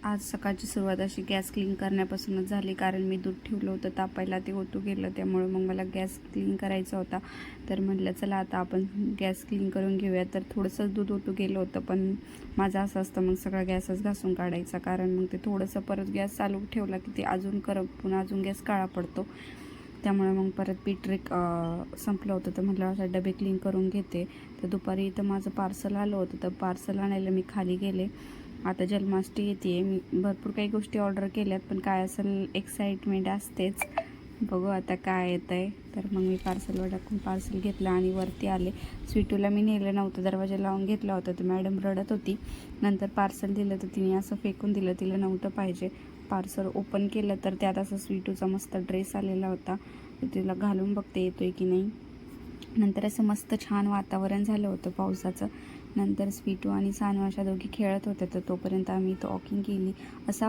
आज सकाळची सुरुवात अशी गॅस क्लीन करण्यापासूनच झाली, कारण मी दूध ठेवलं होतं तापायला, ते ओतू गेलं. त्यामुळे मग मला गॅस क्लीन करायचा होता. तर म्हटलं चला आता आपण गॅस क्लीन करून घेऊया. तर थोडंसंच दूध ओतू गेलं होतं, पण माझं असं असतं मग सगळा गॅसच घासून काढायचा, कारण मग ते थोडंसं परत गॅस चालू ठेवला की ते अजून पुन्हा अजून गॅस काळा पडतो. त्यामुळे मग परत पीठ संपलं होतं. तर म्हटलं असं डबे क्लीन करून घेते. तर दुपारी इथं माझं पार्सल आलं होतं, तर पार्सल आणायला मी खाली गेले. आता जन्माष्टमी येते, मी भरपूर काही गोष्टी ऑर्डर केल्यात, पण काय असेल एक्साइटमेंट असतेच. बघू आता काय येतं आहे. तर मग मी पार्सलवर टाकून पार्सल घेतलं आणि वरती आले. स्वीटूला मी नेलं नव्हतं, दरवाजा लावून घेतला होता. तर मॅडम रडत होती. नंतर पार्सल दिलं तर तिने असं फेकून दिलं, तिला नव्हतं पाहिजे. पार्सल ओपन केलं तर त्यात असं स्वीटूचा मस्त ड्रेस आलेला होता. तर तिला घालून बघते येतोय की नाही. नंतर असं मस्त छान वातावरण झालं होतं पावसाचं. नंतर स्वीटू आणि सानू अशा दोघी खेळत होत्या, तर तोपर्यंत आम्ही इथं वॉकिंग केली. असा